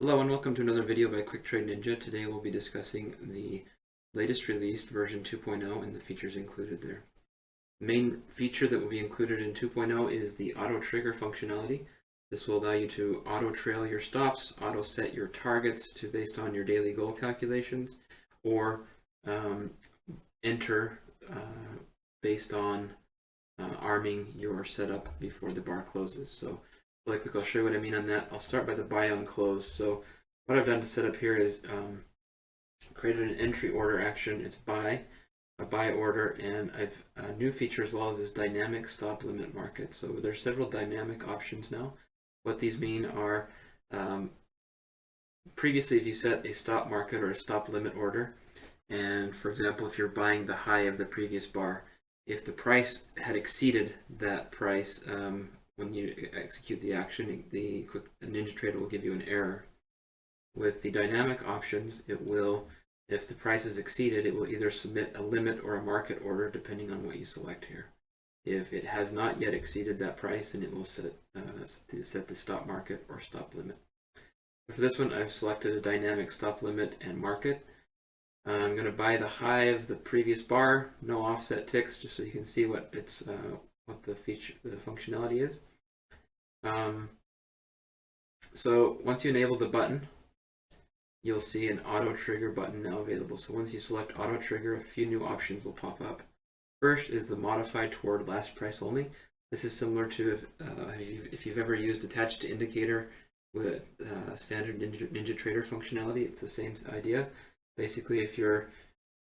Hello and welcome to another video by QuickTradeNinja. Today we'll be discussing the latest released version 2.0 and the features included there. The main feature that will be included in 2.0 is the auto trigger functionality. This will allow you to auto trail your stops, auto set your targets based on your daily goal calculations, or enter based on arming your setup before the bar closes. So really quick, I'll show you what I mean on that. I'll start by the buy on close. So what I've done to set up here is created an entry order action. It's a buy order, and I've a new feature as well as this dynamic stop limit market. So there's several dynamic options now. What these mean are previously if you set a stop market or a stop limit order, and for example if you're buying the high of the previous bar, if the price had exceeded that price when you execute the action, the NinjaTrader will give you an error. With the dynamic options, it will, if the price is exceeded, it will either submit a limit or a market order depending on what you select here. If it has not yet exceeded that price, then it will set the stop market or stop limit. For this one, I've selected a dynamic stop limit and market. I'm going to buy the high of the previous bar, no offset ticks, just so you can see what the functionality is. So once you enable the button, you'll see an auto trigger button now available. So once you select auto trigger, a few new options will pop up. First is the modify toward last price only. This is similar to if you've ever used attached to indicator with standard NinjaTrader functionality. It's the same idea. Basically, if you're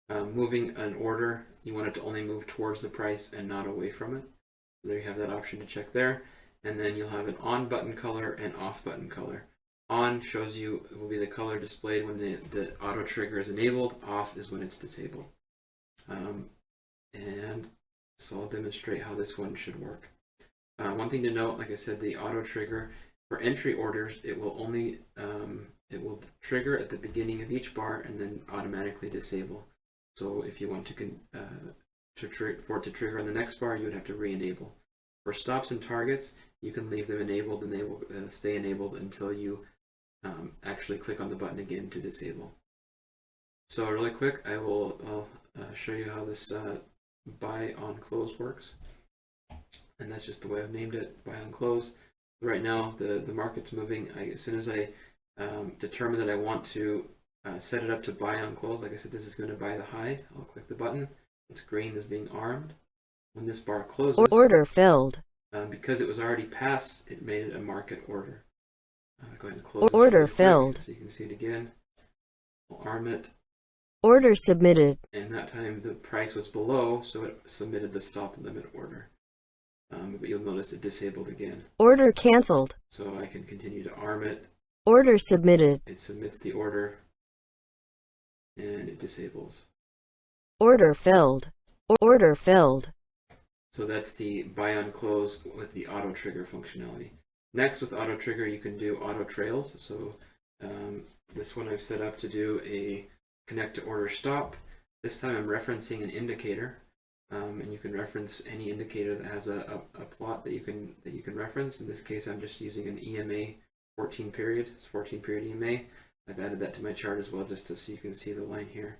moving an order, you want it to only move towards the price and not away from it. So there you have that option to check there. And then you'll have an on button color and off button color. On shows you it will be the color displayed when the auto trigger is enabled. Off is when it's disabled. And so I'll demonstrate how this one should work. One thing to note, like I said, the auto trigger for entry orders, it will only it will trigger at the beginning of each bar and then automatically disable. So if you want for it to trigger on the next bar, you would have to re-enable. For stops and targets, you can leave them enabled, and they will stay enabled until you actually click on the button again to disable. So really quick, I'll show you how this buy on close works, and that's just the way I've named it, buy on close. Right now the market's moving. As soon as I determine that I want to set it up to buy on close, like I said, this is going to buy the high. I'll click the button. It's green as being armed. When this bar closes, order filled. Because it was already passed, it made it a market order. Go ahead and close this Order really filled. so you can see it again. We'll arm it. Order submitted. And that time the price was below, so it submitted the stop limit order. But you'll notice it disabled again. Order canceled. So I can continue to arm it. Order submitted. It submits the order, and it disables. Order filled. Order filled. So that's the buy on close with the auto trigger functionality. Next, with auto trigger, you can do auto trails. So this one I've set up to do a connect to order stop. This time I'm referencing an indicator, and you can reference any indicator that has a plot that you can reference. In this case, I'm just using an EMA 14 period. It's 14 period EMA. I've added that to my chart as well, just so you can see the line here.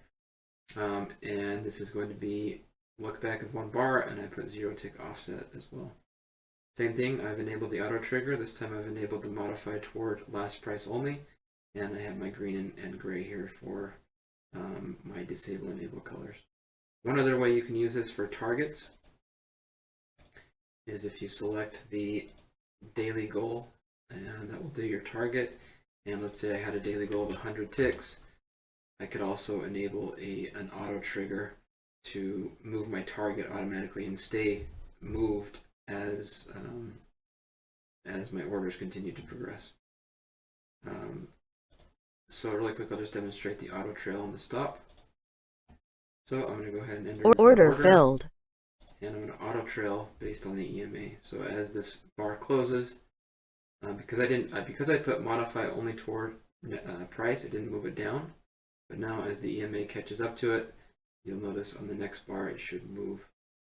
And this is going to be look back of one bar, and I put 0 tick offset as well. Same thing, I've enabled the auto trigger. This time I've enabled the modify toward last price only, and I have my green and gray here for my disable enable colors. One other way you can use this for targets is if you select the daily goal, and that will do your target. And let's say I had a daily goal of 100 ticks. I could also enable an auto trigger to move my target automatically and stay moved as my orders continue to progress. So really quick, I'll just demonstrate the auto trail and the stop. So I'm going to go ahead and enter order filled, and I'm going to auto trail based on the EMA. So as this bar closes, because I put modify only toward price, it didn't move it down. But now as the EMA catches up to it, you'll notice on the next bar it should move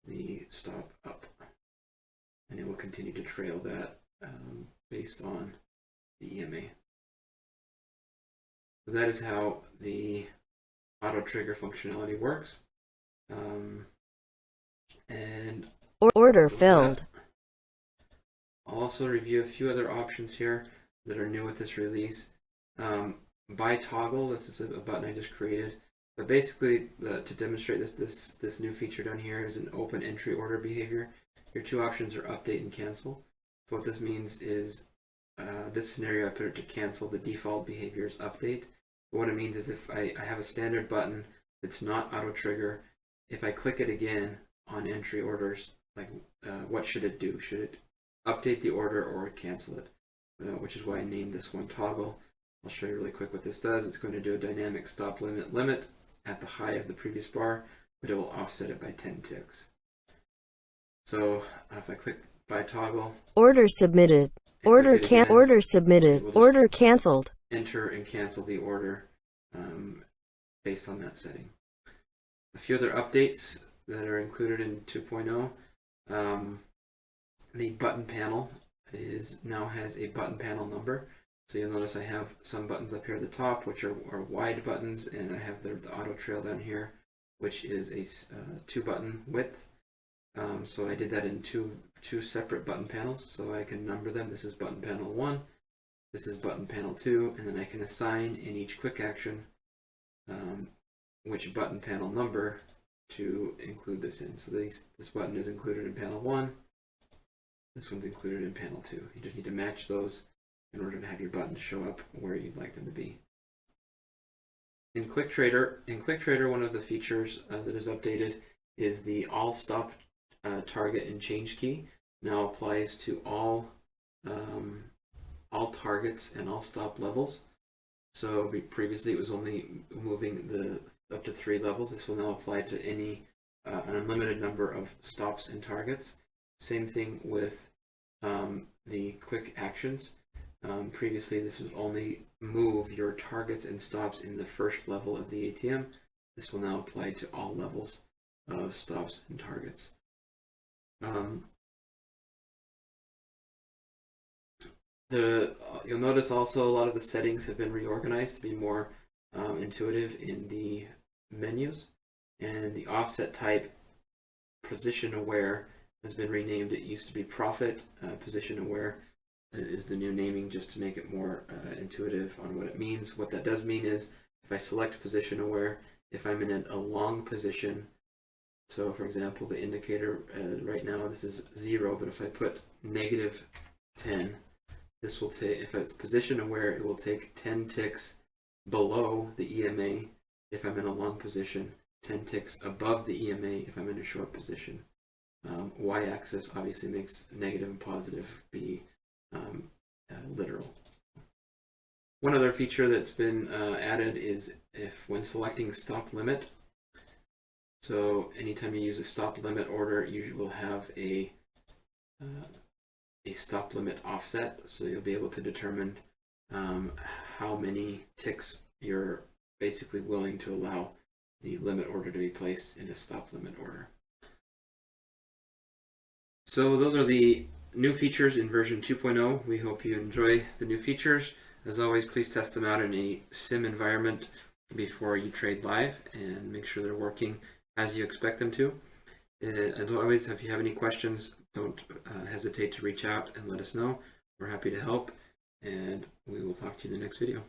the stop up, and it will continue to trail that based on the EMA. So that is how the auto trigger functionality works. And Order filled. I'll also review a few other options here that are new with this release. By toggle, this is a button I just created. But basically, to demonstrate this new feature down here is an open entry order behavior. Your two options are update and cancel. So what this means is, this scenario I put it to cancel. The default behavior is update. But what it means is if I have a standard button that's not auto trigger, if I click it again on entry orders, like what should it do? Should it update the order or cancel it? Which is why I named this one toggle. I'll show you really quick what this does. It's going to do a dynamic stop limit at the high of the previous bar, but it will offset it by 10 ticks. So if I click by toggle, order submitted, order submitted, order canceled. Enter and cancel the order based on that setting. A few other updates that are included in 2.0. The button panel now has a button panel number. So you'll notice I have some buttons up here at the top, which are wide buttons, and I have the auto trail down here, which is a 2-button width. So I did that in two separate button panels, so I can number them. This is button panel 1, this is button panel 2, and then I can assign in each quick action which button panel number to include this in. So this button is included in panel 1, this one's included in panel 2. You just need to match those in order to have your buttons show up where you'd like them to be. In QuickTrader, one of the features that is updated is the all stop target and change key now applies to all targets and all stop levels. So previously it was only moving up to 3 levels. This will now apply to any an unlimited number of stops and targets. Same thing with the quick actions. Previously this would only move your targets and stops in the first level of the ATM. This will now apply to all levels of stops and targets. You'll notice also a lot of the settings have been reorganized to be more intuitive in the menus, and the offset type position aware has been renamed. It used to be profit. Position aware is the new naming, just to make it more intuitive on what it means. What that does mean is if I select position aware, if I'm in a long position, so for example the indicator right now this is 0, but if I put -10, this will take, if it's position aware, it will take 10 ticks below the EMA if I'm in a long position, 10 ticks above the EMA if I'm in a short position. Y-axis obviously makes negative and positive be literal. One other feature that's been added is when selecting stop limit. So anytime you use a stop limit order, you will have a stop limit offset. So you'll be able to determine how many ticks you're basically willing to allow the limit order to be placed in a stop limit order. So those are the new features in version 2.0. We hope you enjoy the new features. As always, please test them out in a sim environment before you trade live and make sure they're working as you expect them to. As always, if you have any questions, don't hesitate to reach out and let us know. We're happy to help, and we will talk to you in the next video.